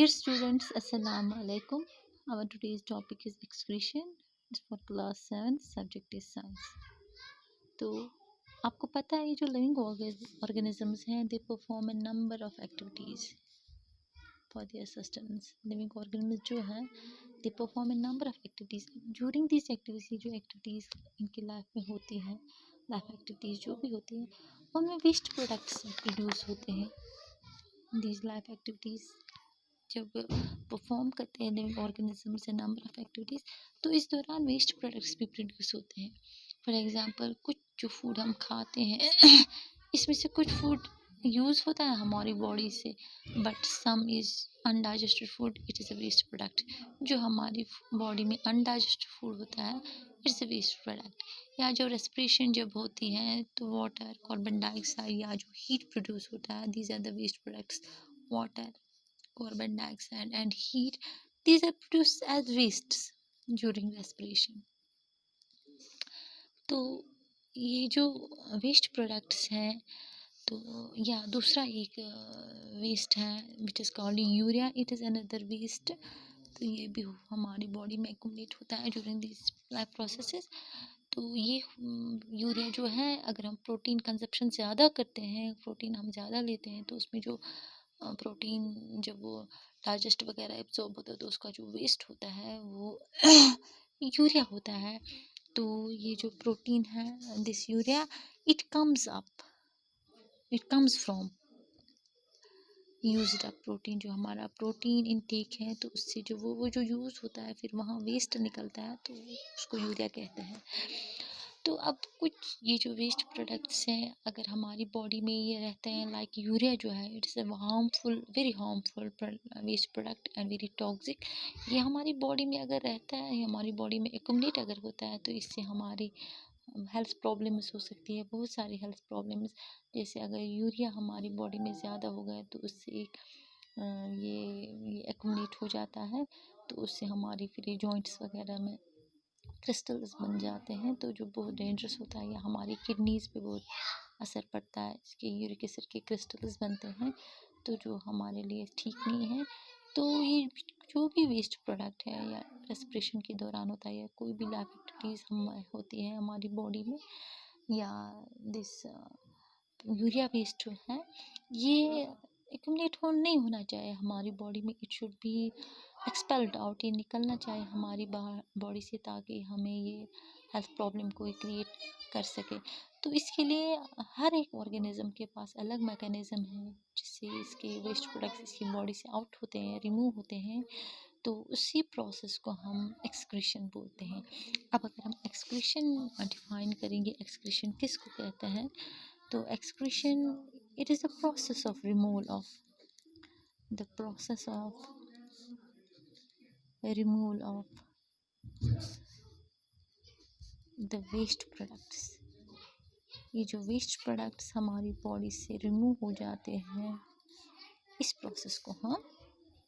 Dear students, Assalamu alaikum. Our today's topic is excretion. It's for class 7. Subject is science. तो आपको पता है ये जो लिविंग organisms हैं, they perform a number of activities for their sustenance. Living organisms जो हैं, they perform a number of activities. During these activities, जो activities इनकी लाइफ में होती हैं, लाइफ एक्टिविटीज़ जो भी होती हैं, उनमें वेस्ट प्रोडक्ट्स प्रोड्यूस होते हैं. These life activities जब परफॉर्म करते हैं लिविंग ऑर्गेनिजम्स से नंबर ऑफ एक्टिविटीज़, तो इस दौरान वेस्ट प्रोडक्ट्स भी प्रोड्यूस होते हैं. फॉर एग्जांपल, कुछ जो फूड हम खाते हैं इसमें से कुछ फूड यूज़ होता है हमारी बॉडी से, but some is undigested food, it is a waste product. जो हमारी बॉडी में अनडाइजेस्टेड फूड होता है, इट्स अ वेस्ट प्रोडक्ट. या जो रेस्पिरेशन जब होती है तो वाटर, कार्बन डाइऑक्साइड या जो हीट प्रोड्यूस होता है, these are the waste products. Water, carbon dioxide and heat, these are produced as wastes during respiration. तो ये जो वेस्ट प्रोडक्ट्स हैं, तो या दूसरा एक वेस्ट है which is called urea. It is another waste. तो ये भी हमारी बॉडी में एक्यूमुलेट होता है ड्यूरिंग दिस लाइफ प्रोसेसेस. तो ये यूरिया जो है, अगर हम प्रोटीन कंजप्शन ज़्यादा करते हैं, प्रोटीन हम ज़्यादा लेते हैं, तो उसमें जो प्रोटीन जब वो डाइजेस्ट वगैरह एब्जॉर्ब होता है तो उसका जो वेस्ट होता है वो यूरिया होता है. तो ये जो प्रोटीन है, this urea, it comes from used up protein. जो हमारा प्रोटीन इनटेक है, तो उससे जो वो जो यूज़ होता है, फिर वहाँ वेस्ट निकलता है, तो उसको यूरिया कहते हैं. तो अब कुछ ये जो वेस्ट प्रोडक्ट्स हैं, अगर हमारी बॉडी में ये रहते हैं, लाइक यूरिया जो है, it's a harmful, very harmful waste product and very toxic. ये हमारी बॉडी में अगर रहता है, हमारी बॉडी में एक्यूमुलेट अगर होता है, तो इससे हमारी हेल्थ प्रॉब्लम्स हो सकती है, बहुत सारी हेल्थ प्रॉब्लम्स. जैसे अगर यूरिया हमारी बॉडी में ज़्यादा हो गया, तो उससे ये एक्यूमुलेट हो जाता है, तो उससे हमारी फिर ये जॉइंट्स वगैरह में क्रिस्टल्स बन जाते हैं, तो जो बहुत डेंजरस होता है. या हमारी किडनीज़ पे बहुत असर पड़ता है, इसके यूरिक एसिड के क्रिस्टल्स बनते हैं, तो जो हमारे लिए ठीक नहीं है. तो ये जो भी वेस्ट प्रोडक्ट है, या रेस्पिरेशन के दौरान होता है, या कोई भी लाइफ एक्टिविटीज़ हम होती है हमारी बॉडी में, या दिस यूरिया वेस्ट जो है, ये एक्यूमुलेट नहीं होना चाहिए हमारी बॉडी में. It should be expelled out, ये निकलना चाहिए हमारी बॉडी से, ताकि हमें ये हेल्थ प्रॉब्लम को क्रिएट कर सके. तो इसके लिए हर एक ऑर्गेनिज्म के पास अलग मैकेनिज़्म है जिससे इसके वेस्ट प्रोडक्ट्स इसकी बॉडी से आउट होते हैं, रिमूव होते हैं. तो उसी प्रोसेस को हम एक्सक्रीशन बोलते हैं. अब अगर हम एक्सक्रीशन डिफाइन करेंगे, एक्सक्रीशन किसको कहते हैं, तो excretion, it is the process of removal of the waste products. ये जो वेस्ट प्रोडक्ट्स हमारी बॉडी से रिमूव हो जाते हैं, इस प्रोसेस को हम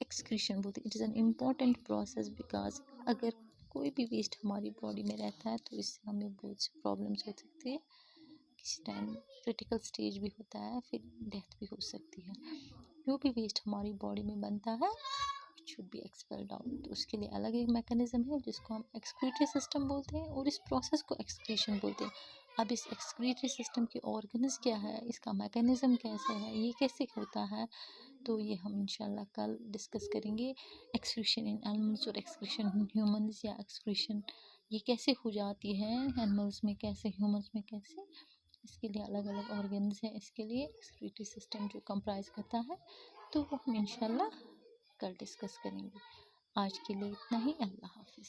एक्सक्रीशन बोलते हैं. It is an important process, because अगर कोई भी वेस्ट हमारी बॉडी में रहता है, तो इससे हमें बहुत सी प्रॉब्लम्स हो सकती है. किसी टाइम क्रिटिकल स्टेज भी होता है, फिर डेथ भी हो सकती है. जो भी वेस्ट हमारी बॉडी में बनता है, it should be expelled out. तो उसके लिए अलग एक मैकेनिज़्म है जिसको हम एक्सक्रीटरी सिस्टम बोलते हैं, और इस प्रोसेस को एक्सक्रीशन बोलते हैं. अब इस एक्सक्रीटरी सिस्टम के ऑर्गन्स क्या है, इसका मैकेनिज़्म कैसे है, ये कैसे होता है, तो ये हम इंशाल्लाह कल डिस्कस करेंगे. एक्सक्रीशन इन एनिमल्स और एक्सक्रीशन इन ह्यूमंस, या एक्सक्रीशन ये कैसे हो जाती है एनिमल्स में कैसे, ह्यूमंस में कैसे. इसके लिए अलग अलग ऑर्गन्स हैं, इसके लिए एक्सक्रीटरी सिस्टम जो कंप्राइज करता है, तो वो हम इंशाल्लाह कल डिस्कस करेंगे. आज के लिए इतना ही. अल्लाह हाफिज़.